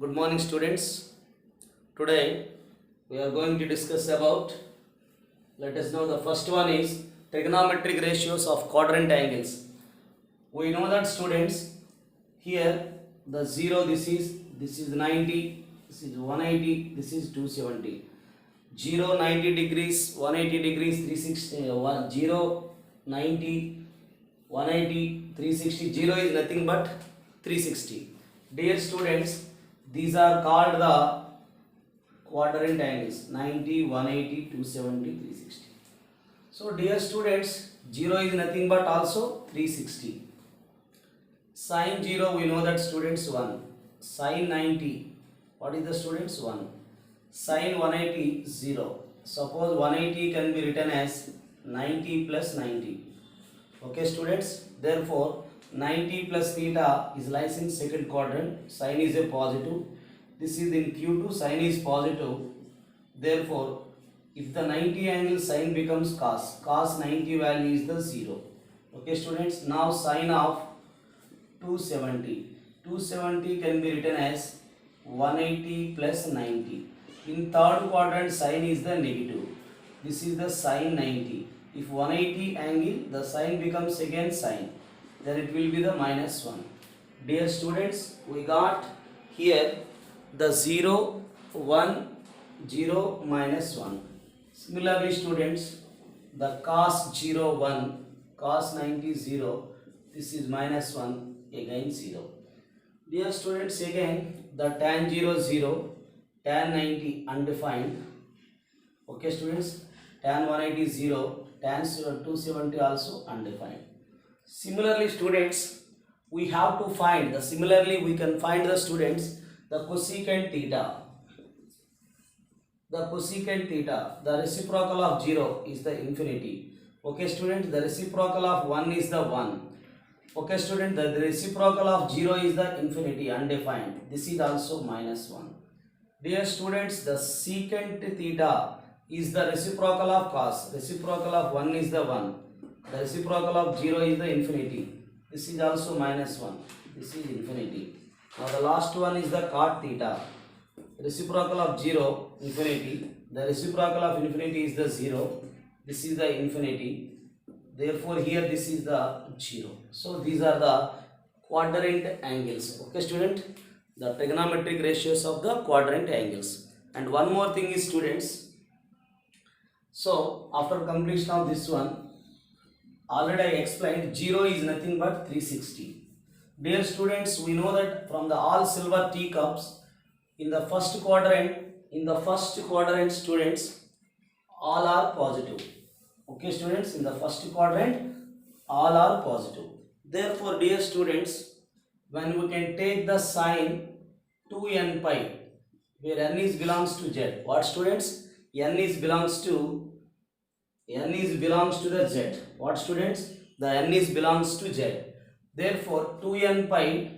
Good morning, students. Today we are going to discuss about, let us know, the first one is trigonometric ratios of quadrant angles. We know that, students, here the 0, this is 90, this is 180, this is 270. 0, 90 degrees, 180 degrees, 360, 0, 90, 180, 360. 0 is nothing but 360. Dear students, these are called the quadrant angles: 90, 180, 270, 360. So dear students, 0 is nothing but also 360. Sin 0, we know that, students, 1. Sin 90, what is the, students? 1. Sin 180, 0. Suppose 180 can be written as 90 plus 90. Okay, students, therefore 90 plus theta is lies in second quadrant. Sin is a positive. This is in Q2, sin is positive. Therefore, if the 90 angle sin becomes cos 90 value is the 0. Okay, students, now sin of 270 can be written as 180 plus 90. In third quadrant, sin is the negative. This is the sin 90. If 180 angle, the sin becomes again sin, then it will be the minus 1. Dear students, we got here the 0, 1, 0, minus 1. Similarly, students, the cos 0, 1, cos 90, 0, this is minus 1, again 0. Dear students, again the tan 0, 0, tan 90 undefined. Okay, students, tan 180, 0, tan 270 also undefined. Similarly, students, we have to find the, similarly we can find the, students, the cosecant theta. The cosecant theta, the reciprocal of 0 is the infinity. Okay, students, the reciprocal of 1 is the 1. Okay, student, the reciprocal of 0 is the infinity, undefined. This is also minus 1. Dear students, the secant theta is the reciprocal of cos. Reciprocal of 1 is the 1. The reciprocal of 0 is the infinity. This is also minus 1. This is infinity. Now the last one is the cot theta. Reciprocal of 0, infinity. The reciprocal of infinity is the 0. This is the infinity. Therefore here this is the 0. So these are the quadrant angles. Okay, student, the trigonometric ratios of the quadrant angles. And one more thing is, students, so after completion of this one, already I explained 0 is nothing but 360. Dear students, we know that from the all silver teacups, in the first quadrant, students, all are positive. Okay, students, in the first quadrant, all are positive. Therefore, dear students, when we can take the sign 2n pi, where n is belongs to z. What, students? N is belongs to the z. What, students? The n is belongs to z. Therefore, 2n pi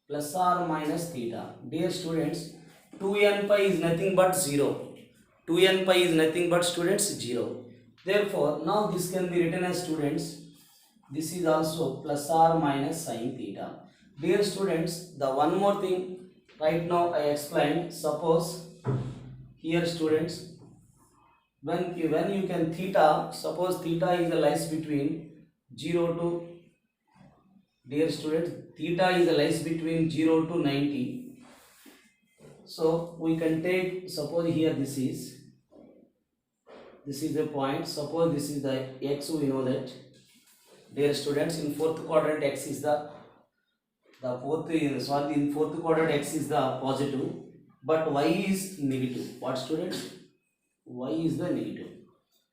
plus or minus theta. Dear students, 2n pi is nothing but 0. 2n pi is nothing but, students, 0. Therefore, now this can be written as, students, this is also plus or minus sin theta. Dear students, the one more thing right now I explained. Suppose here, students, when you can theta, suppose theta is the lies between 0 to, dear students, theta is the lies between 0 to 90. So we can take, suppose here this is the point. Suppose this is the x, we know that. Dear students, in fourth quadrant x is in fourth quadrant x is the positive, but y is negative. What, students? Y is the negative.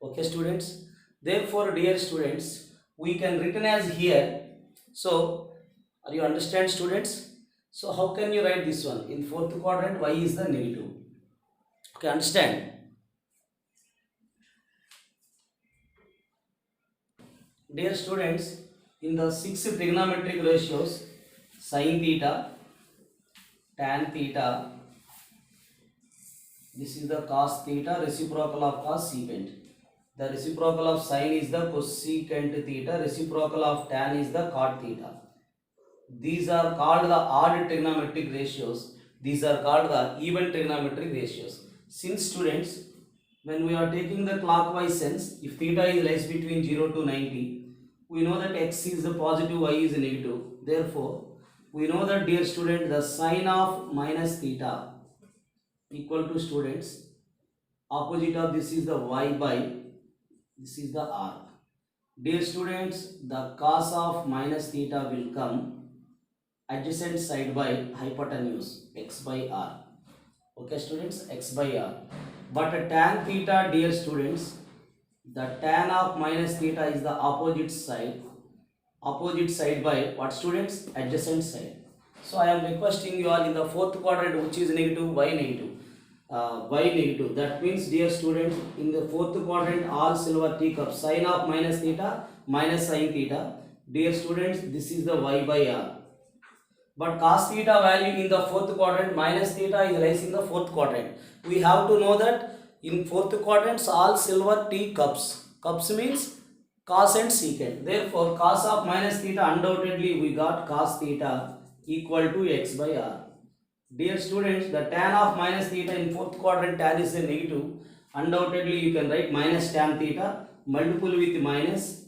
Okay, students, therefore, dear students, we can written as here. So are you understand, students? So how can you write this one? In fourth quadrant, y is the negative. Okay, understand? Dear students, in the 6 trigonometric ratios, sin theta, tan theta, this is the cos theta, reciprocal of cos secant. The reciprocal of sin is the cosecant theta, reciprocal of tan is the cot theta. These are called the odd trigonometric ratios. These are called the even trigonometric ratios. Since students, when we are taking the clockwise sense, if theta is lies between 0 to 90, we know that x is the positive, y is negative. Therefore, we know that, dear student, the sine of minus theta equal to, students, opposite of this is the y by this is the r. Dear students, the cos of minus theta will come adjacent side by hypotenuse x by r. Okay students, x by r. But tan theta, dear students, the tan of minus theta is the opposite side by what, students? Adjacent side. So I am requesting you all, in the fourth quadrant which is negative, y negative. Y negative. That means, dear students, in the fourth quadrant all silver teacup, sine of minus theta minus sine theta. Dear students, this is the y by r. But cos theta value in the fourth quadrant, minus theta is lies in the fourth quadrant. We have to know that in fourth quadrants all silver teacups. Cups means cos and secant. Therefore, cos of minus theta, undoubtedly we got cos theta equal to x by r. Dear students, the tan of minus theta in fourth quadrant, tan is a negative. Undoubtedly you can write minus tan theta multiple with minus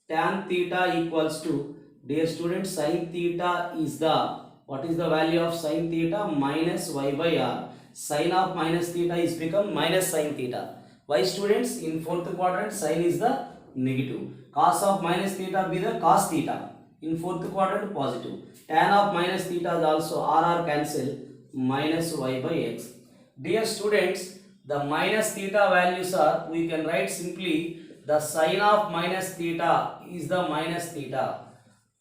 tan theta equals to, dear students, sin theta is the, what is the value of sin theta? Minus y by r. Sin of minus theta is become minus sin theta. Why, students? In fourth quadrant sin is the negative. Cos of minus theta be the cos theta. In fourth quadrant positive. Tan of minus theta is also r cancel, minus y by x. Dear students, the minus theta values are, we can write simply, the sin of minus theta is the minus theta,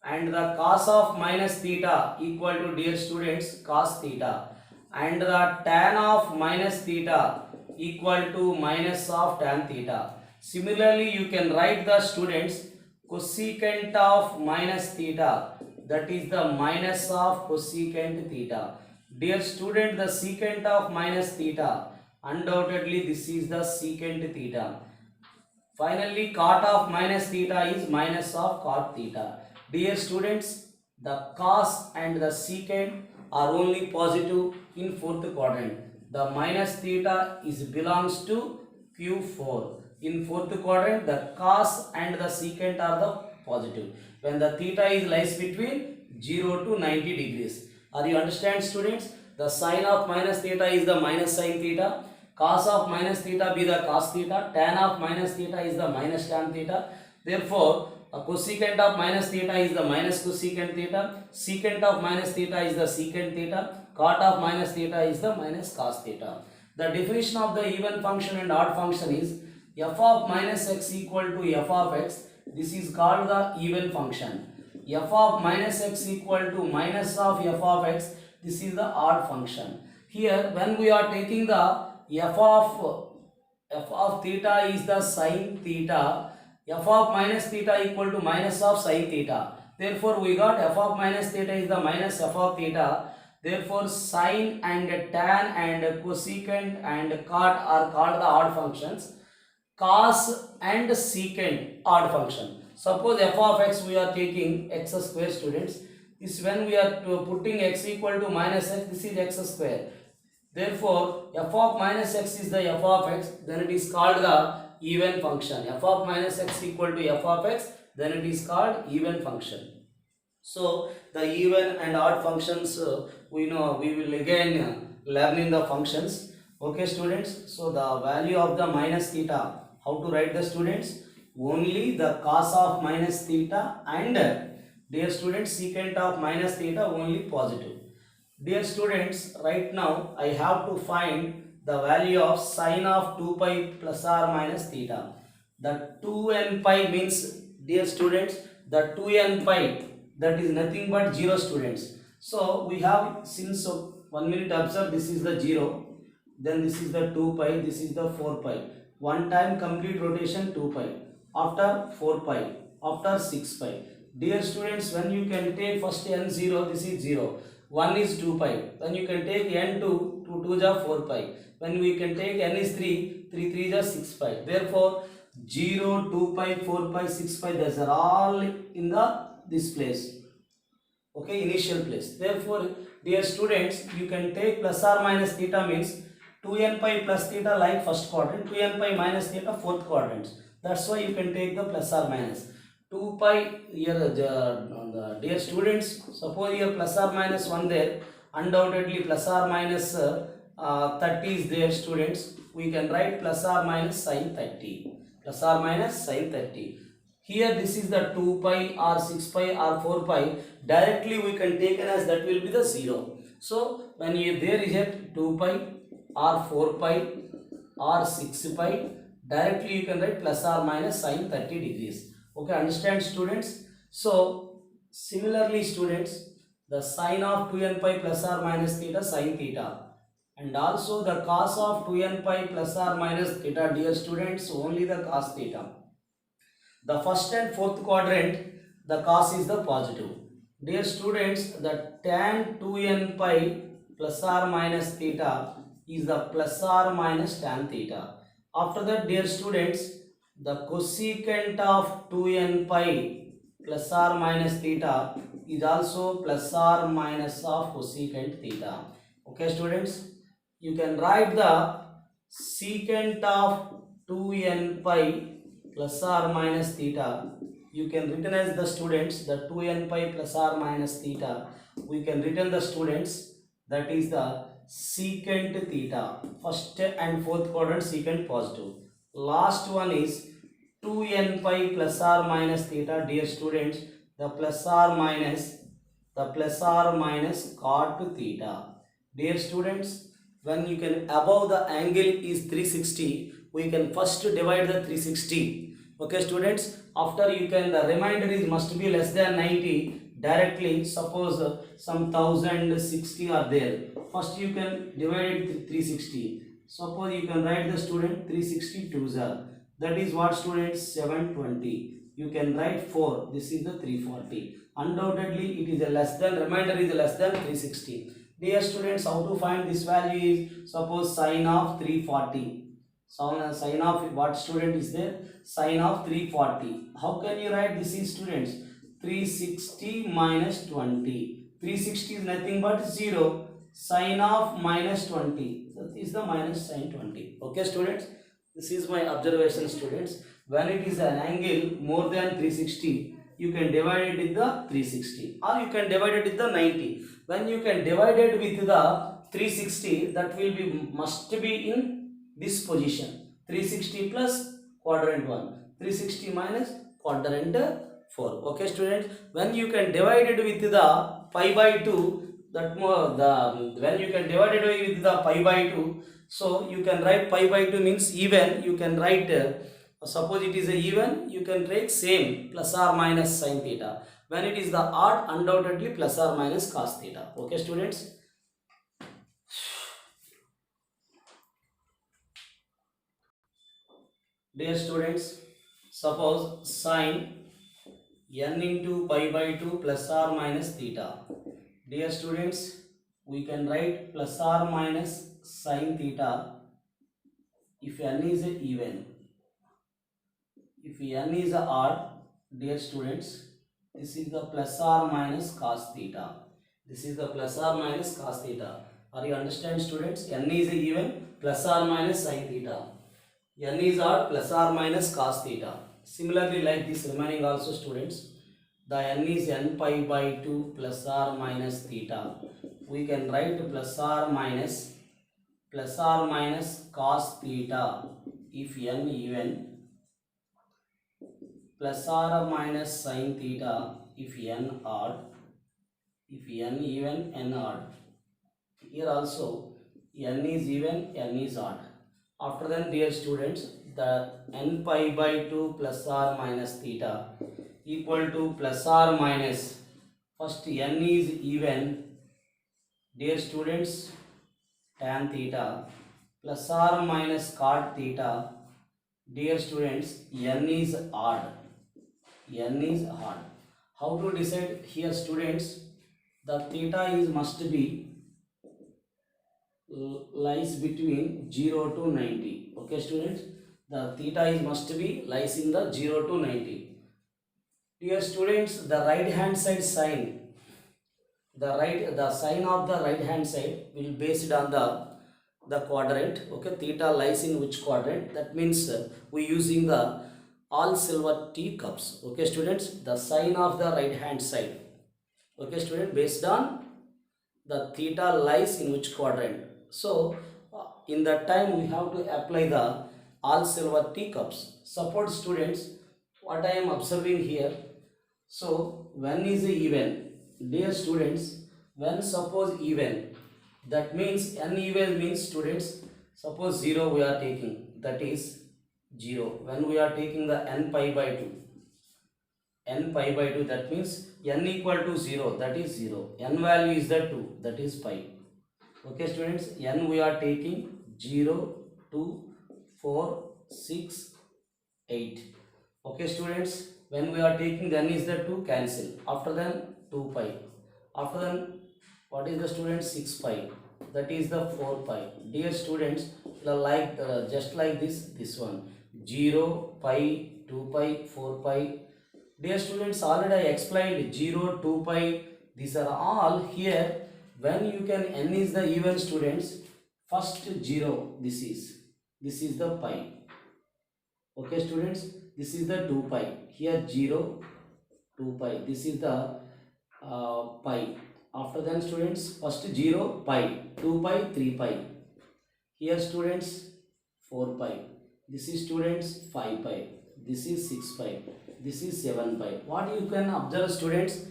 and the cos of minus theta equal to, dear students, cos theta, and the tan of minus theta equal to minus of tan theta. Similarly, you can write the, students, cosecant of minus theta, that is the minus of cosecant theta. Dear student, the secant of minus theta, undoubtedly this is the secant theta. Finally, cot of minus theta is minus of cot theta. Dear students, the cos and the secant are only positive in fourth quadrant. The minus theta is belongs to Q4. In fourth quadrant, the cos and the secant are the positive, when the theta is lies between 0 to 90 degrees. Are you understand, students? The sine of minus theta is the minus sine theta, cos of minus theta be the cos theta, tan of minus theta is the minus tan theta. Therefore, a cosecant of minus theta is the minus cosecant theta, secant of minus theta is the secant theta, cot of minus theta is the minus cos theta. The definition of the even function and odd function is f of minus x equal to f of x. This is called the even function. F of minus x equal to minus of f of x. This is the odd function. Here, when we are taking the f of theta is the sine theta, f of minus theta equal to minus of sine theta. Therefore, we got f of minus theta is the minus f of theta. Therefore, sine and tan and cosecant and cot are called the odd functions. Cos and secant odd function. Suppose f of x we are taking x square, students. This, when we are putting x equal to minus x, this is x square. Therefore, f of minus x is the f of x, then it is called the even function. F of minus x equal to f of x, then it is called even function. So, the even and odd functions we know, we will again learn in the functions. Okay, students. So, the value of the minus theta, how to write, the students? Only the cos of minus theta and, dear students, secant of minus theta only positive. Dear students, right now I have to find the value of sine of 2 pi plus or minus theta. The 2n pi means, dear students, the 2n pi, that is nothing but 0, students. So we have, since 1 minute, observe, this is the 0, then this is the 2 pi, this is the 4 pi. One time complete rotation 2 pi, after 4 pi, after 6 pi. Dear students, when you can take first n0, this is 0, 1 is 2 pi, then you can take n2, 2 2 is 4 pi, when we can take n is 3, 3 3 is 6 pi. Therefore, 0, 2 pi, 4 pi, 6 pi, these are all in the this place. Okay, initial place. Therefore, Dear students, you can take plus or minus theta means 2n pi plus theta like first quadrant, 2n pi minus theta fourth quadrant. That's why you can take the plus or minus. 2 pi here, dear students, suppose here plus or minus 1 there, undoubtedly plus or minus 30 is there students. We can write plus or minus sin 30. Plus or minus sin 30. Here this is the 2 pi or 6 pi or 4 pi. Directly we can take it as that will be the 0. So when you there is a 2 pi or 4 pi or 6 pi, directly you can write plus or minus sin 30 degrees. Okay, understand students? So similarly students, the sine of 2n pi plus or minus theta sin theta, and also the cos of 2n pi plus or minus theta, dear students, only the cos theta. The first and fourth quadrant, the cos is the positive. Dear students, the tan 2n pi plus or minus theta is the plus or minus tan theta. After that, dear students, the cosecant of 2n pi plus or minus theta is also plus or minus of cosecant theta. Okay students, you can write the secant of 2n pi plus or minus theta. You can written as the students the 2n pi plus or minus theta. We can written the students that is the secant theta. First and fourth quadrant secant positive. Last one is 2n pi plus or minus theta, dear students, the plus or minus cot theta. Dear students, when you can above the angle is 360, we can first divide the 360. Okay students, after you can the remainder is must be less than 90. Directly suppose some 1060 are there, first you can divide it with 360. Suppose you can write the student 360 2s, that is what students 720. You can write 4, this is the 340. Undoubtedly it is a less than, remainder is less than 360. Dear students, how to find this value is, suppose sine of 340. Sine of what student is there? Sine of 340. How can you write this is students? 360 minus 20. 360 is nothing but 0. Sine of minus 20. That is the minus sine 20. Okay students? This is my observation students. When it is an angle more than 360, you can divide it with the 360 or you can divide it with the 90. When you can divide it with the 360, that will be must be in this position. 360 plus quadrant 1, 360 minus quadrant 4. Okay students, when you can divide it with the pi by 2, that more the when you can divide it with the pi by 2, so you can write pi by 2 means even. You can write suppose it is a even, you can take same plus or minus sin theta. When it is the odd, undoubtedly plus or minus cos theta. Okay students. Dear students, suppose sine n into pi by 2 plus or minus theta. Dear students, we can write plus or minus sin theta if n is even. If n is odd, dear students, this is the plus or minus cos theta. This is the plus or minus cos theta. Are you understand students? N is even, plus or minus sin theta. N is odd, plus or minus cos theta. Similarly like this remaining also students, the n is n pi by 2 plus or minus theta. We can write plus or minus cos theta if n even, plus or minus sin theta if n odd, if n even, n odd. Here also n is even, n is odd. After that, dear students, the n pi by 2 plus or minus theta equal to plus or minus, first n is even, dear students, tan theta plus or minus cot theta, dear students, n is odd. N is odd. How to decide here students? The theta is must be lies between 0 to 90. Okay students, the theta is must be lies in the 0 to 90. Dear students, the right hand side sine, the sign of the right hand side will based on the quadrant. Okay, theta lies in which quadrant? That means we using the all silver teacups. Okay students, the sign of the right hand side. Okay student, based on the theta lies in which quadrant. So in that time we have to apply the all silver teacups. Suppose students, what I am observing here, so when is a even, dear students, when suppose even, that means n even means students, suppose 0 we are taking, that is 0. When we are taking the n pi by 2, n pi by 2, that means n equal to 0, that is 0. N value is the 2, that is pi. Okay students, n we are taking 0, 2, 4, 6, 8. Okay students, when we are taking the n is the 2, cancel. After then 2 pi. After then what is the students? 6 pi. That is the 4 pi. Dear students, like just like this one, 0, pi, 2 pi, 4 pi. Dear students, already I explained 0, 2 pi. These are all here. When you can n is the even students, first 0, this is the pi. Okay students, this is the 2 pi. Here 0, 2 pi. This is the pi. After then students, first 0, pi, 2 pi, 3 pi. Here students 4 pi. This is students 5 pi. This is 6 pi. This is 7 pi. What you can observe students?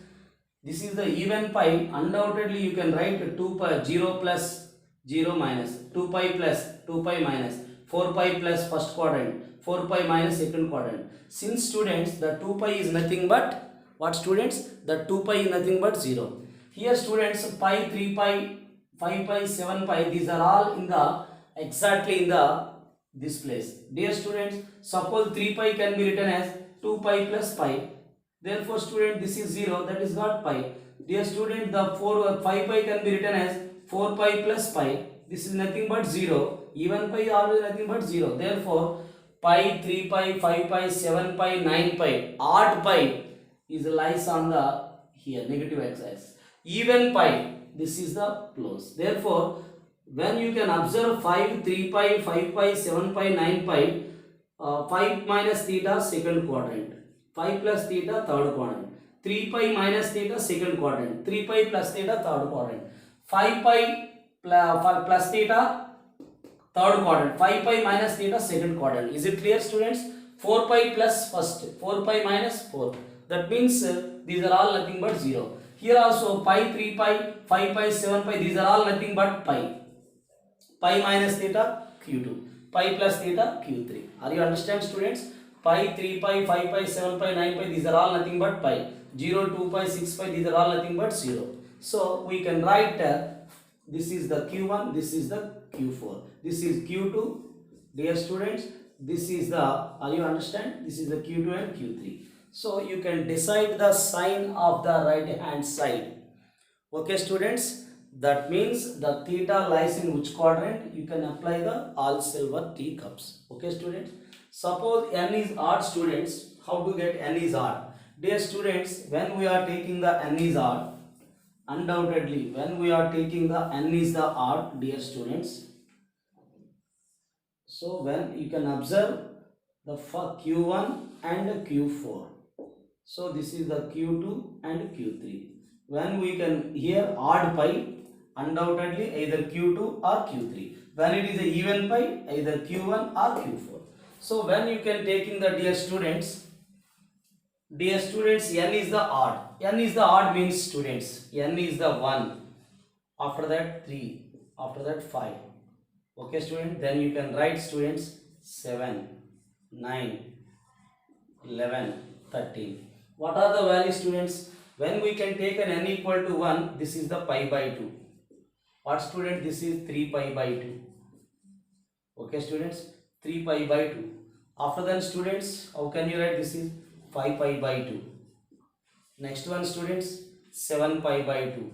This is the even pi. Undoubtedly you can write 2 pi, 0 plus 0 minus, 2 pi plus 2 pi minus, 4 pi plus first quadrant, 4 pi minus second quadrant. Since students the 2 pi is nothing but what students? The 2 pi is nothing but 0. Here students pi, 3 pi, 5 pi, 7 pi, these are all in the exactly in the this place. Dear students, suppose 3 pi can be written as 2 pi plus pi. Therefore student, this is 0, that is not pi. Dear student, the 5 pi can be written as 4 pi plus pi. This is nothing but 0. Even pi always nothing but 0. Therefore pi, 3 pi, 5 pi, 7 pi, 9 pi, odd pi is lies on the here negative x-axis. Even pi, this is the close. Therefore when you can observe 5, 3 pi, 5 pi, 7 pi, 9 pi, 5 minus theta second quadrant, 5 plus theta third quadrant, 3 pi minus theta second quadrant, 3 pi plus theta third quadrant, 5 pi plus theta third quadrant, 5 pi minus theta second quadrant. Is it clear students? 4 pi plus first, 4 pi minus 4. That means these are all nothing but 0. Here also pi, 3 pi, 5 pi, 7 pi, these are all nothing but pi. Pi minus theta q2, pi plus theta q3. Are you understand students? Pi, 3 pi, 5 pi, 7 pi, 9 pi, these are all nothing but pi. 0, 2 pi, 6 pi, these are all nothing but 0. So we can write this is the q1, this is the q4, this is q2. Dear students, this is the, are you understand? This is the q2 and q3. So you can decide the sign of the right hand side. Okay students, that means the theta lies in which quadrant? You can apply the all silver teacups. Okay students, suppose n is odd students, how to get n is odd? Dear students, when we are taking the n is odd, undoubtedly when we are taking the n is the odd, dear students, so when you can observe the q1 and q4, so this is the q2 and q3. When we can here odd pi, undoubtedly either q2 or q3. When it is a even pi, either q1 or q4. So when you can taking the dear students, n is the odd. N is the odd means students, n is the 1, after that 3, after that 5. Okay student, then you can write students 7, 9, 11, 13. What are the values students? When we can take an n equal to 1, this is the pi by 2. What student? This is 3 pi by 2. Okay students, 3 pi by 2. After then students, how can you write? This is 5 pi by 2. Next one students, 7 pi by 2.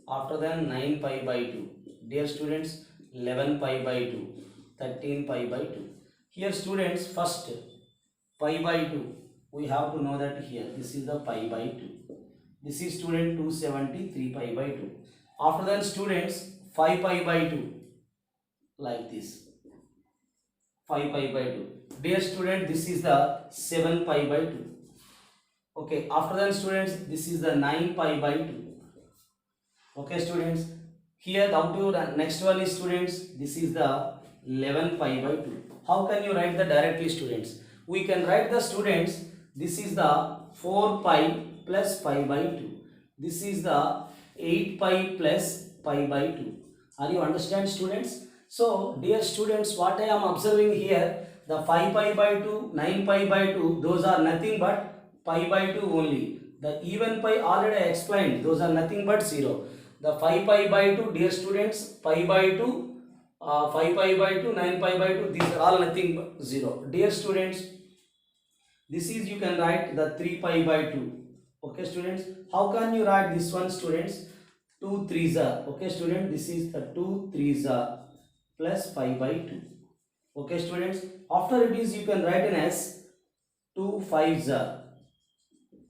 After then 9 pi by 2. Dear students, 11 pi by 2, 13 pi by 2. Here students, first pi by 2, we have to know that here this is the pi by 2. This is student 270 3 pi by 2. After that students 5 pi by 2 like this. 5 pi by 2. Dear student, this is the 7 pi by 2. Okay, after that students, this is the 9 pi by 2. Okay students, here down to the next one is students, this is the 11 pi by 2. How can you write the directly students? We can write the students, this is the 4 pi plus pi by 2. This is the 8 pi plus pi by 2. Are you understand students? So dear students, what I am observing here, the 5 pi by 2, 9 pi by 2, those are nothing but pi by 2 only. The even pi already I explained, those are nothing but 0. The 5 pi by 2, dear students, pi by 2, 5 pi by 2, 9 pi by 2, these are all nothing but 0. Dear students, this is you can write the 3 pi by 2. Okay students, how can you write this one students? 2 3s are, okay student, this is the 2 3s are plus pi by 2. Okay students, after it is you can write in as 2 5s are.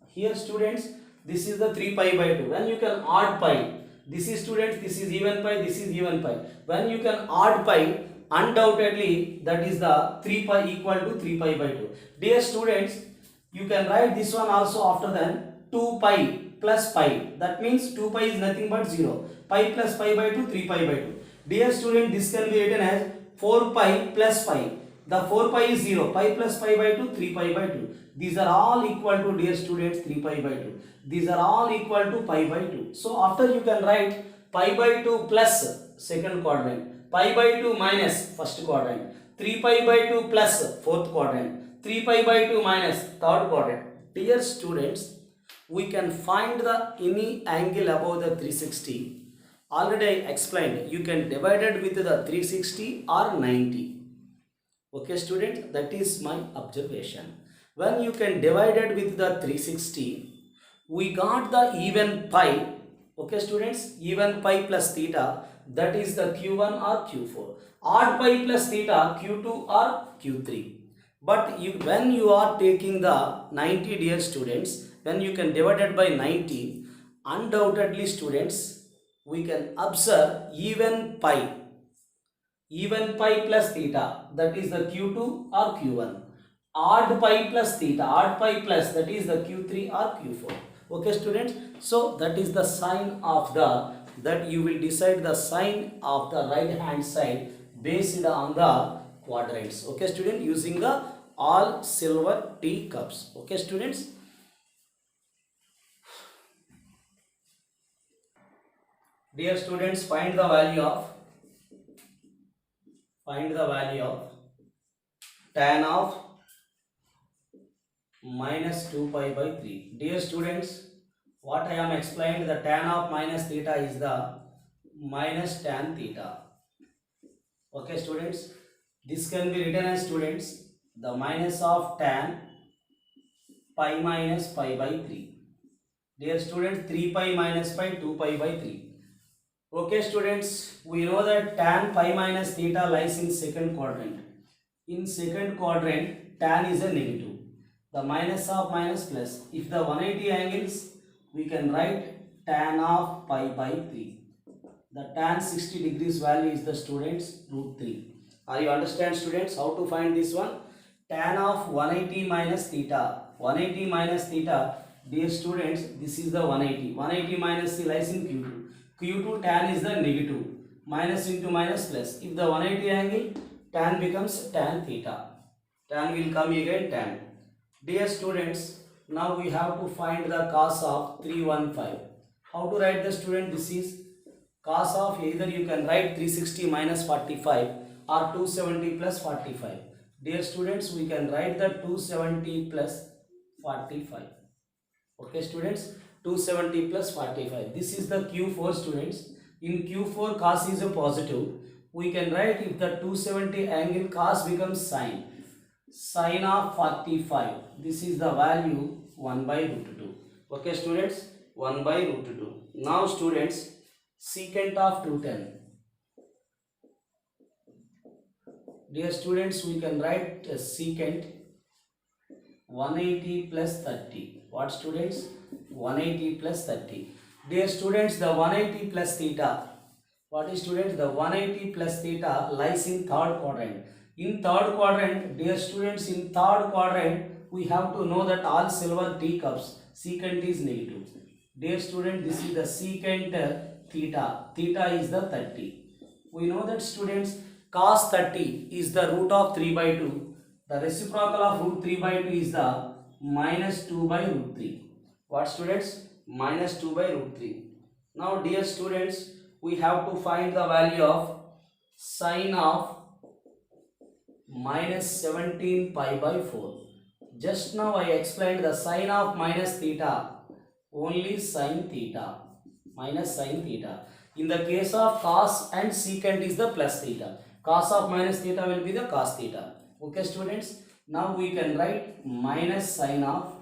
Here students, this is the 3 pi by 2. When you can add pi, this is students, this is even pi, this is even pi. When you can add pi, undoubtedly that is the 3 pi equal to 3 pi by 2. Dear students, you can write this one also after then 2 pi plus pi. That means 2 pi is nothing but 0. Pi plus pi by 2, 3 pi by 2. Dear student, this can be written as 4 pi plus pi. The 4 pi is 0. Pi plus pi by 2, 3 pi by 2. These are all equal to, dear students, 3 pi by 2. These are all equal to pi by 2. So after you can write pi by 2 plus second quadrant, pi by 2 minus first quadrant, 3 pi by 2 plus fourth quadrant, 3 pi by 2 minus third quadrant. Dear students, we can find the any angle above the 360. Already I explained, you can divide it with the 360 or 90. Okay student, that is my observation. When you can divide it with the 360, we got the even pi. Okay students, even pi plus theta, that is the q1 or q4. Odd pi plus theta, q2 or q3. But when you are taking the 90, dear students, when you can divide it by 90, undoubtedly students, we can observe even pi plus theta, that is the q2 or q1. Odd pi plus theta, odd pi plus, that is the q3 or q4. Okay students, so that is the sign of the, that you will decide the sign of the right hand side based on the quadrants. Okay student, using the all silver teacups. Okay students, dear students, find the value of tan of minus 2 pi by 3. Dear students, what I am explained, the tan of minus theta is the minus tan theta. Okay students, this can be written as students, the minus of tan pi minus pi by 3. Dear students, 3 pi minus pi, 2 pi by 3. Okay students, we know that tan pi minus theta lies in second quadrant. In second quadrant, tan is a negative. The minus of minus plus. If the 180 angles, we can write tan of pi by 3. The tan 60 degrees value is the students root 3. Are you understand students how to find this one? Tan of 180 minus theta. 180 minus theta, dear students, this is the 180. 180 minus c lies in q2. Q2 tan is the negative. Minus into minus plus. If the 180 angle, tan becomes tan theta. Tan will come again tan. Dear students, now we have to find the cos of 315. How to write the student? This is cos of, either you can write 360 minus 45 or 270 plus 45. Dear students, we can write the 270 plus 45. Okay students, 270 plus 45. This is the Q4 students. In Q4 cos is a positive. We can write, if the 270 angle cos becomes sine. Sine of 45. This is the value 1 by root 2. Okay students, 1 by root 2. Now students, secant of 210. Dear students, we can write secant 180 plus 30. What students? 180 plus 30. Dear students, the 180 plus theta, what is students? The 180 plus theta lies in third quadrant. In third quadrant, dear students, in third quadrant, we have to know that all silver teacups, secant is negative. Dear student, this is the secant theta. Theta is the 30. We know that students, cos 30 is the root of 3 by 2. The reciprocal of root 3 by 2 is the minus 2 by root 3. What students? Minus 2 by root 3. Now dear students, we have to find the value of sine of minus 17 pi by 4. Just now I explained the sine of minus theta, only sine theta, minus sine theta. In the case of cos and secant is the plus theta. Cos of minus theta will be the cos theta. Okay students, now we can write minus sine of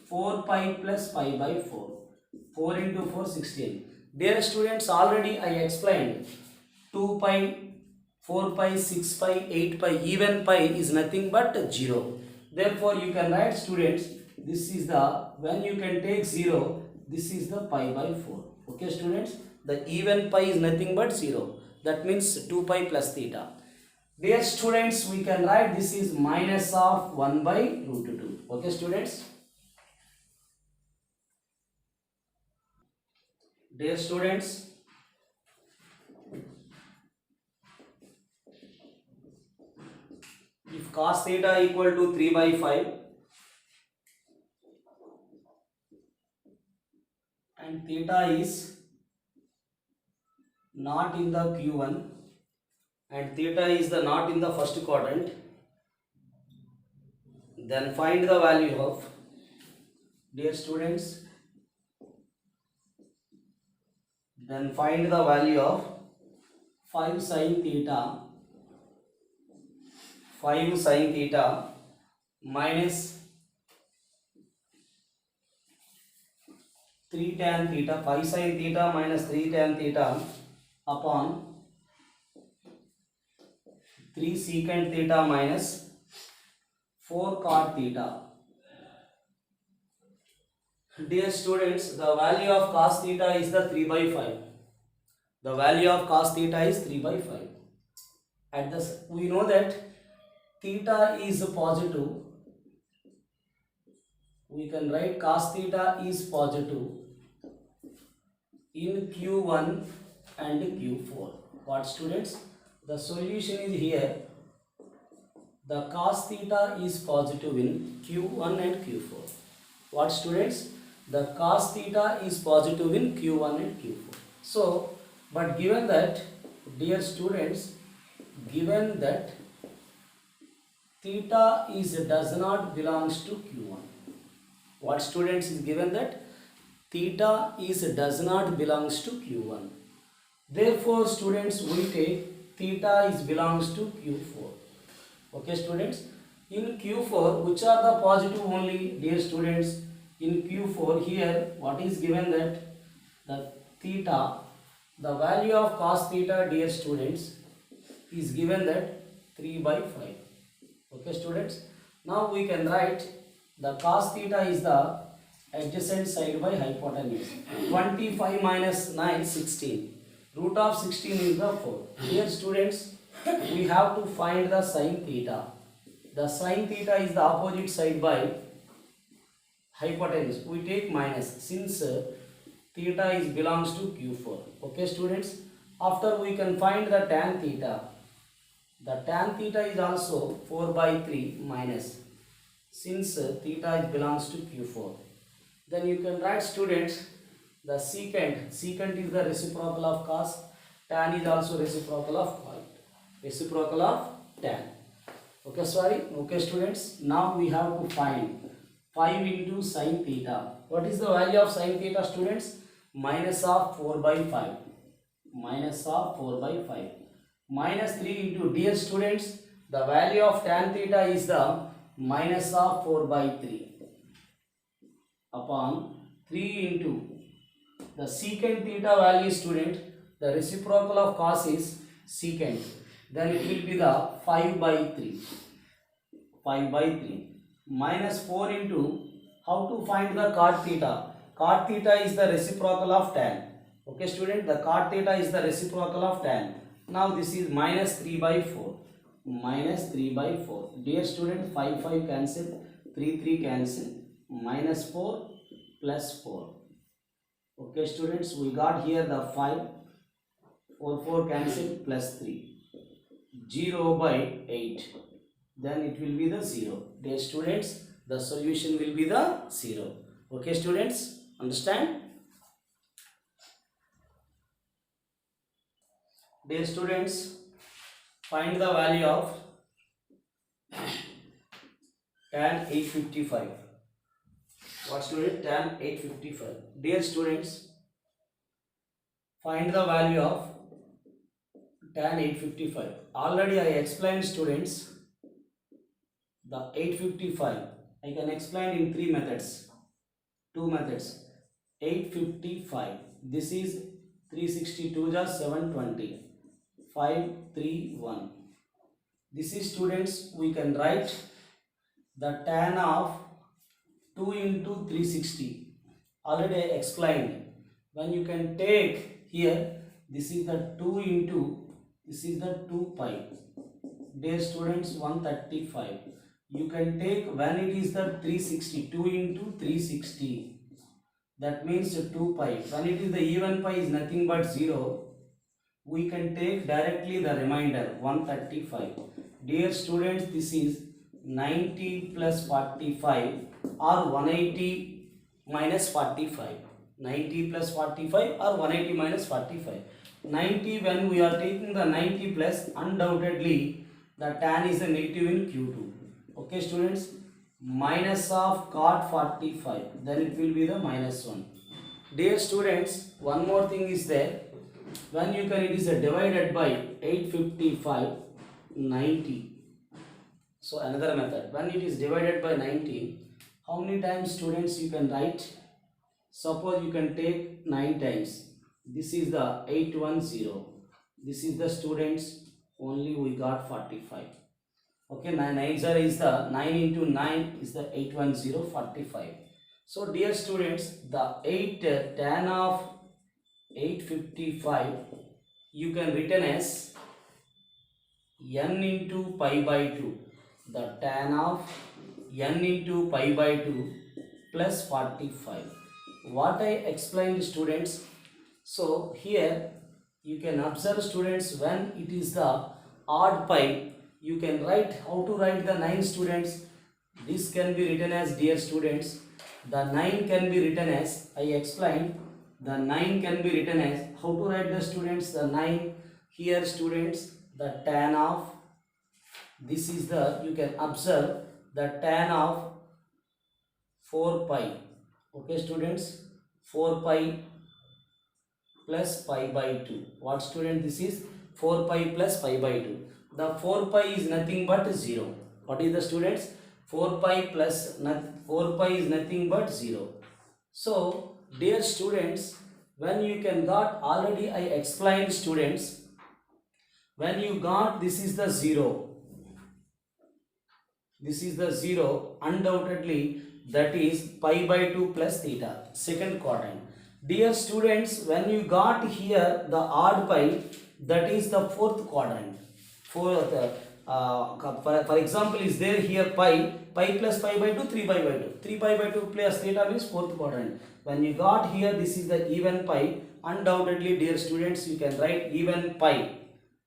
4 pi plus pi by 4. 4 into 4, 16. Dear students, already I explained 2 pi, 4 pi, 6 pi, 8 pi, even pi is nothing but 0. Therefore, you can write students, this is the, when you can take 0, this is the pi by 4. Okay students, the even pi is nothing but 0. That means 2 pi plus theta. Dear students, we can write this is minus of 1 by root 2. Okay students. Dear students, if cos theta equal to 3 by 5 and theta is not in the Q1 and theta is the not in the first quadrant, then find the value of, dear students, then find the value of 5 sin theta, 5 sin theta minus 3 tan theta, 5 sin theta minus 3 tan theta upon 3 secant theta minus 4 cot theta. Dear students, the value of cos theta is the 3 by 5. The value of cos theta is 3 by 5. At this, we know that theta is positive. We can write cos theta is positive in Q1 and Q4. What students? The solution is here. The cos theta is positive in Q1 and Q4. What students? The cos theta is positive in Q1 and Q4. So, but given that, dear students, given that theta is does not belongs to Q1. What students is given that theta is does not belongs to Q1. Therefore, students, we take theta is belongs to Q4. Okay, students. In Q4, which are the positive only, dear students? In Q4, here what is given that the theta, the value of cos theta, dear students, is given that 3 by 5. Okay students. Now we can write the cos theta is the adjacent side by hypotenuse. 25 minus 9, 16. Root of 16 is the 4. Dear students, we have to find the sin theta. The sin theta is the opposite side by hypotenuse. We take minus since theta is belongs to Q4. Okay students. After we can find the tan theta. The tan theta is also 4 by 3 minus since theta is belongs to Q4. Then you can write students the secant. Secant is the reciprocal of cos. Tan is also reciprocal of cot. Reciprocal of tan. Okay, sorry. Okay students. Now we have to find 5 into sin theta. What is the value of sin theta students? Minus of 4 by 5. Minus of 4 by 5. Minus 3 into, dear students, the value of tan theta is the minus of 4 by 3 upon 3 into the secant theta value, student, the reciprocal of cos is secant. Then it will be the 5 by 3. 5 by 3 minus 4 into, how to find the cot theta? cot theta is the reciprocal of tan. Okay student, the cot theta is the reciprocal of tan. Now this is minus 3 by 4. Minus 3 by 4. Dear student, 5 cancel, 3 cancel, minus 4 plus 4. Okay students, we got here the 5, 4 cancel, plus 3. 0 by 8. Then it will be the 0. Dear students, the solution will be the 0. Okay students, understand? Dear students, find the value of tan 855. What student? Tan 855. Dear students, find the value of tan 855. Already I explained students the 855. I can explain in 3 methods. 2 methods. 855. This is 362 just 720. 531. This is students, we can write the tan of 2 into 360. Already I explained. When you can take here, this is the 2 into, this is the 2 pi. Dear students, 135. You can take when it is the 360, 2 into 360. That means 2 pi. When it is the even pi is nothing but 0. We can take directly the remainder 135. Dear students, this is 90 plus 45 or 180 minus 45. 90 plus 45 or 180 minus 45. 90, when we are taking the 90 plus, undoubtedly the tan is a negative in Q2. Okay students, minus of cot 45, then it will be the minus 1. Dear students, one more thing is there. When you can, it is divided by 855, 90. So another method, when it is divided by 90, how many times students you can write? Suppose you can take 9 times. This is the 810. This is the students, only we got 45. Okay, 9 is the 9 into 9 is the 810, 45. So dear students, the 8 tan of 855 you can written as n into pi by 2. The tan of n into pi by 2 plus 45. What I explained students. So here you can observe students, when it is the odd pi, you can write, how to write the 9 students. This can be written as, dear students, the 9 can be written as, I explained, the 9 can be written as, how to write the students, the 9, here students, the tan of, this is the, you can observe, the tan of 4 pi. Okay students, 4 pi plus pi by 2. What student this is? 4 pi plus pi by 2. The 4 pi is nothing but 0. What is the students? 4 pi plus 4 pi is nothing but 0. So dear students, when you can got, already I explained students, when you got this is the 0. This is the 0, undoubtedly that is pi by 2 plus theta, second quadrant. Dear students, when you got here the odd pi, that is the fourth quadrant. For example, is there here pi plus pi by 2, 3 pi by 2. 3 pi by 2 plus theta means fourth quadrant. When you got here, this is the even pi. Undoubtedly, dear students, you can write even pi.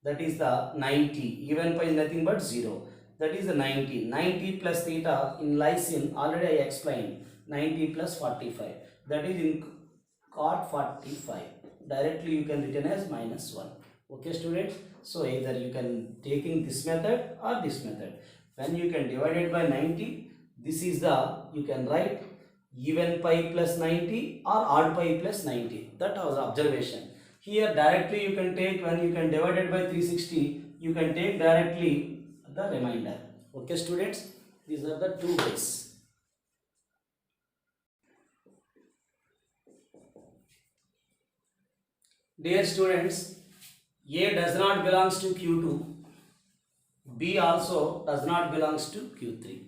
That is the 90. Even pi is nothing but 0. That is the 90. 90 plus theta in Lysin, already I explained. 90 plus 45. That is in cot 45. Directly you can written as minus 1. Okay students, so either you can taking this method or this method. When you can divide it by 90, this is the, you can write even pi plus 90 or odd pi plus 90. That was observation. Here directly you can take, when you can divide it by 360, you can take directly the remainder. Okay students, these are the two ways. Dear students, A does not belongs to Q2, B also does not belongs to Q3.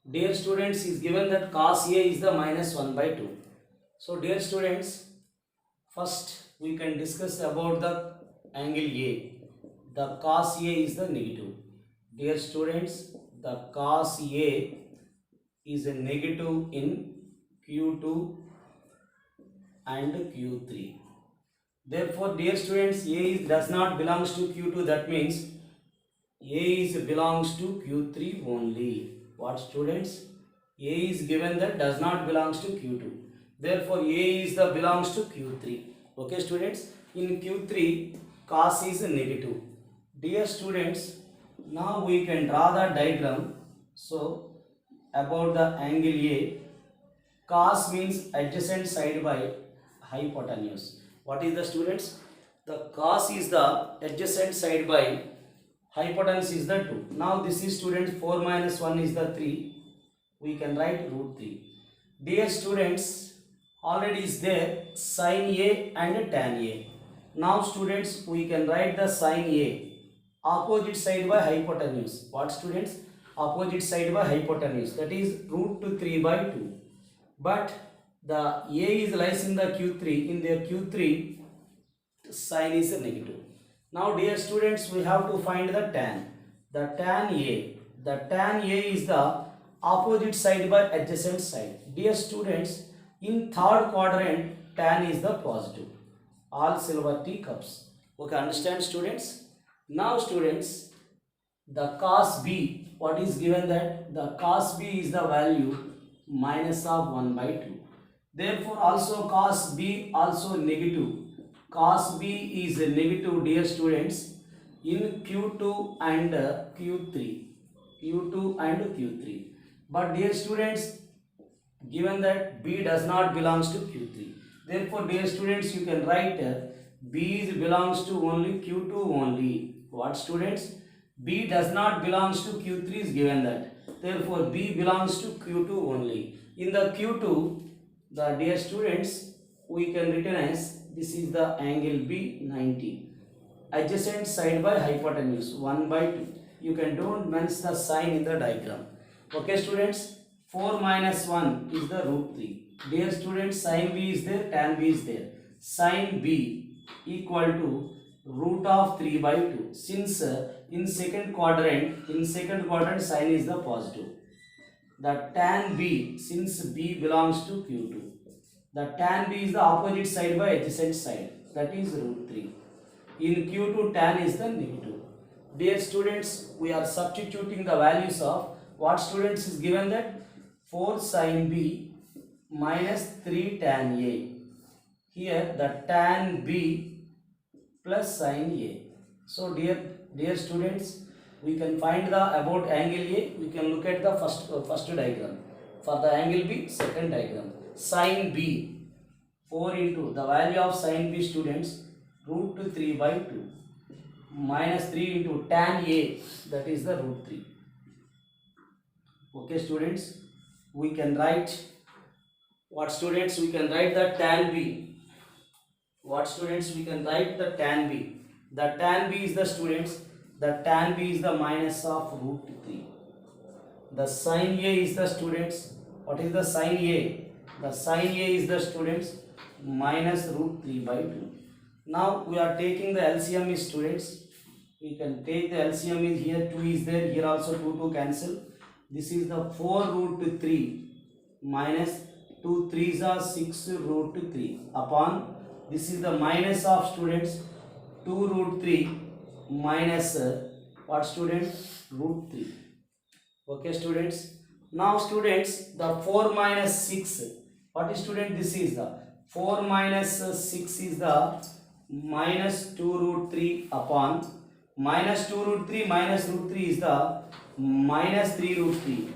Dear students, is given that cos A is the minus 1 by 2. So dear students, first we can discuss about the angle A. The cos A is the negative. Dear students, the cos A is a negative in Q2 and Q3. Therefore, dear students, does not belongs to Q2. That means belongs to Q3 only. What students? A is given that does not belongs to Q2. Therefore, belongs to Q3. Okay, students. In Q3, cos is negative. Dear students, now we can draw the diagram. So, about the angle A, cos means adjacent side by hypotenuse. What is the students? The cos is the adjacent side by hypotenuse is the 2. Now this is students 4 minus 1 is the 3. We can write root 3. Dear students, already is there sin A and tan A. Now students, we can write the sin A. Opposite side by hypotenuse. What students? Opposite side by hypotenuse. That is root 3 by 2. But the A is lies in the Q3. In the Q3, sin is negative. Now dear students, we have to find the tan. The tan A. The tan A is the opposite side by adjacent side. Dear students, in third quadrant, tan is the positive. All silver teacups. Okay, understand students? Now students, the cos B, what is given that? The cos B is the value minus of 1 by 2. Therefore, also cos B also negative. Cos B is negative, dear students, in Q2 and Q3. Q2 and Q3. But dear students, given that B does not belongs to Q3. Therefore, dear students, you can write B belongs to only Q2 only. What students? B does not belongs to Q3 is given that. Therefore, B belongs to Q2 only. In the Q2, the dear students, we can written as this is the angle B 90. Adjacent side by hypotenuse 1 by 2. You can don't mention the sign in the diagram. Okay students, 4 minus 1 is the root 3. Dear students, sin B is there, tan B is there. Sin B equal to root of 3 by 2. Since in second quadrant sin is the positive. The tan B, since B belongs to Q2, the tan B is the opposite side by adjacent side, that is root 3. In Q2, tan is the negative. Dear students, we are substituting the values of what students is given that 4 sin B minus 3 tan A. Here the tan B plus sin A. So dear students, we can find the about angle A. We can look at the first diagram. For the angle B, second diagram. Sin B, 4 into the value of sin B students, root 3 by 2 minus 3 into tan A, that is the root 3. Okay students, we can write what students? We can write the tan B. What students? We can write the tan B. The tan B is the students, the tan B is the minus of root 3. The sin A is the students, what is the sin A? The sin A is the students minus root 3 by 2. Now we are taking the LCM is students. We can take the LCM is here 2 is there, here also 2 cancel. This is the 4 root 3 minus 2 3s are 6 root 3 upon, this is the minus of students 2 root 3 minus what students? Root 3. Okay students. Now students, the 4 minus 6, what is student? This is the 4 minus 6 is the minus 2 root 3 upon minus 2 root 3 minus root 3 is the minus 3 root 3.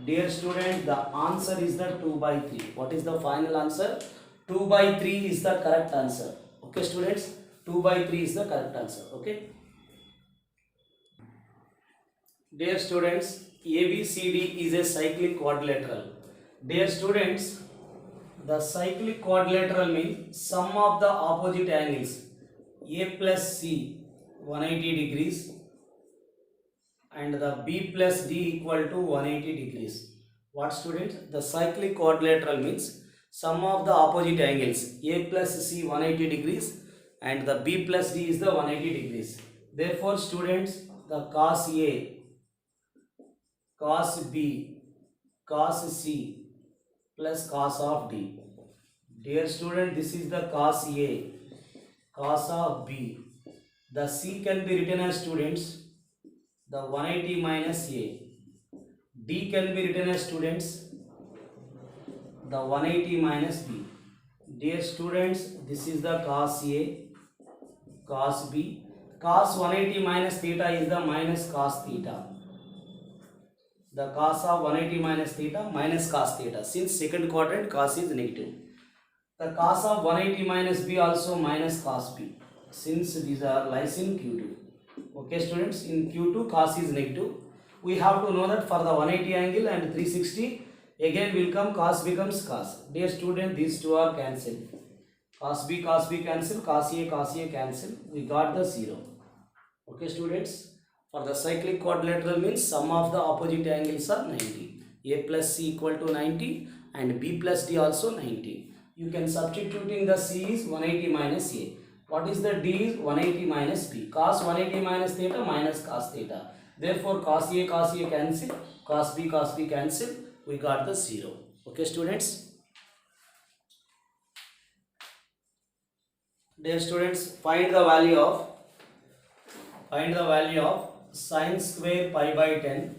Dear student, the answer is the 2 by 3. What is the final answer? 2 by 3 is the correct answer. Okay students, 2 by 3 is the correct answer. Okay. Dear students, ABCD is a cyclic quadrilateral. Dear students, the cyclic quadrilateral means sum of the opposite angles A plus C 180 degrees and the B plus D equal to 180 degrees. What students? The cyclic quadrilateral means sum of the opposite angles. A plus C 180 degrees and the B plus D is the 180 degrees. Therefore students, the cos A, cos B, cos C plus cos of D. Dear student, this is the cos A, cos of B. The C can be written as students, the 180 minus A. D can be written as students, the 180 minus B. Dear students, this is the cos A, cos B. Cos 180 minus theta is the minus cos theta. The cos of 180 minus theta minus cos theta. Since second quadrant cos is negative. The cos of 180 minus B also minus cos B. Since these are lies in Q2. Okay students, in Q2 cos is negative. We have to know that for the 180 angle and 360 again will come cos becomes cos. Dear student, these two are cancelled. Cos B cancel, cos A cancel. We got the 0. Okay students, for the cyclic quadrilateral means sum of the opposite angles are 90. A plus C equal to 90 and B plus D also 90. You can substituting the C is 180 minus A. What is the D is 180 minus B. Cos 180 minus theta minus cos theta. Therefore cos A cancel, cos B cancel. We got the 0. Okay students. Dear students, find the value of sin square pi by 10,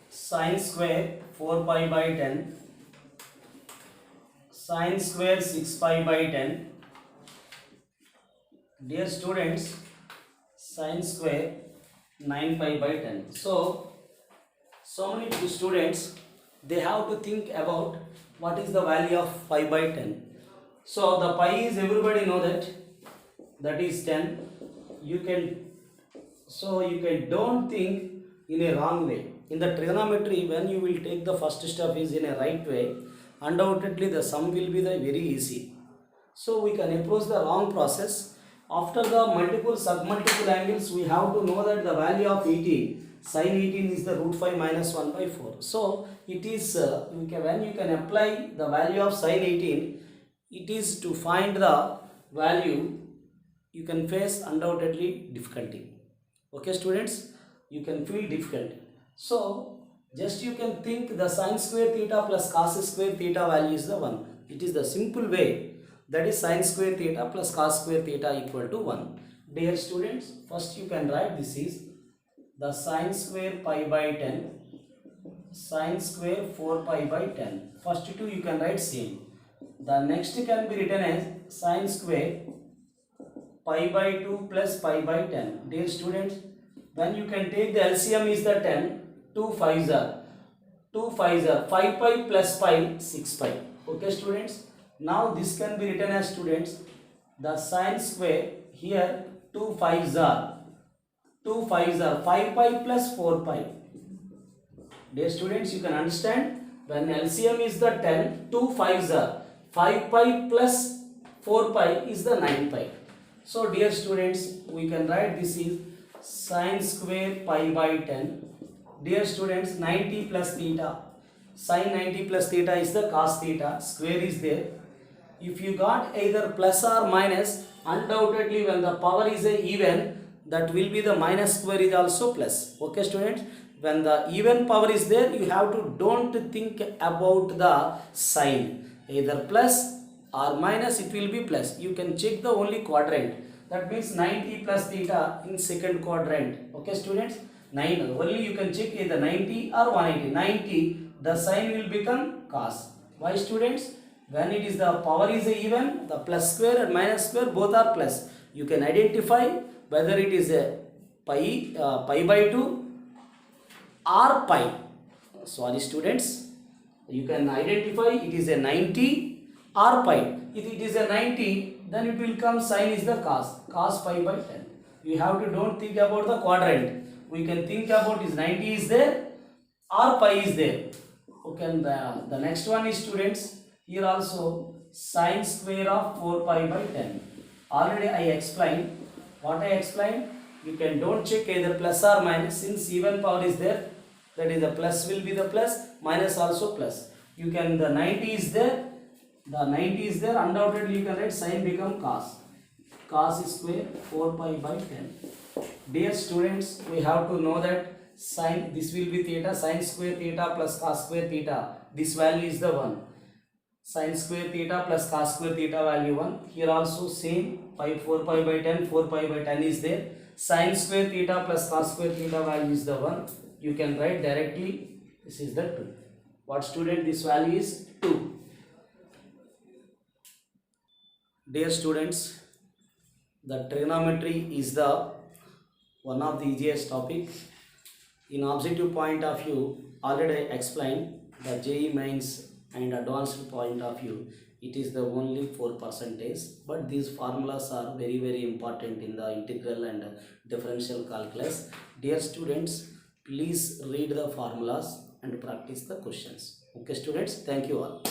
sin square 4 pi by 10, sin square 6 pi by 10. Dear students, sin square 9 pi by 10. So many students, they have to think about what is the value of pi by 10. So the pi is, everybody know that is 10. You can don't think in a wrong way. In the trigonometry, when you will take the first step is in a right way, undoubtedly the sum will be the very easy. So we can approach the wrong process. After the multiple submultiple angles, we have to know that the value of 18, sin 18 is the root 5 minus 1 by 4. So it is when you can apply the value of sin 18, it is to find the value, you can face undoubtedly difficulty. Okay students, you can feel difficulty. So just you can think the sin square theta plus cos square theta value is the 1. It is the simple way, that is sin square theta plus cos square theta equal to 1. Dear students, first you can write this is the sin square pi by 10, sin square 4 pi by 10. First two you can write same. The next can be written as sin square pi by 2 plus pi by 10. Dear students, when you can take the LCM is the 10, 2 5s are 5 pi plus pi 6 pi. Okay students, now this can be written as students, the sin square here 2 5s are 5 pi plus 4 pi. Dear students, you can understand, when LCM is the 10, 2 5s are 5 pi plus 4 pi is the 9 pi. So dear students, we can write this is sin square pi by 10. Dear students, 90 plus theta, sin 90 plus theta is the cos theta, square is there. If you got either plus or minus, undoubtedly when the power is a even, that will be the minus square is also plus. Okay students, when the even power is there, you have to don't think about the sign, either plus or minus, it will be plus. You can check the only quadrant, that means 90 plus theta in second quadrant. Okay students, 9 only you can check either 90 or 180. 90, the sign will become cos. Why students? When it is the power is even, the plus square and minus square both are plus. You can identify whether it is a pi by 2 or pi. Sorry students, you can identify it is a 90 or pi. If it is a 90, then it will come sin is the cos pi by 10. You have to don't think about the quadrant. We can think about is 90 is there or pi is there. Okay, and the next one is students, here also sin square of 4 pi by 10. Already I explained. What I explained, you can don't check either plus or minus, since even power is there, that is the plus will be the plus, minus also plus. You can, the 90 is there, undoubtedly you can write sin become cos. Cos square 4 pi by 10. Dear students, we have to know that sin, this will be theta, sin square theta plus cos square theta, this value is the 1. Sin square theta plus cos square theta value 1. Here also same, 4 pi by 10, 4 pi by 10 is there. Sin square theta plus cos square theta value is the 1. You can write directly, this is the 2. What student, this value is 2. Dear students, the trigonometry is the one of the easiest topic. In objective point of view, already I explained the JEE mains and advanced point of view, it is the only 4%, but these formulas are very important in the integral and differential calculus. Dear students, please read the formulas and practice the questions. Okay students, thank you all.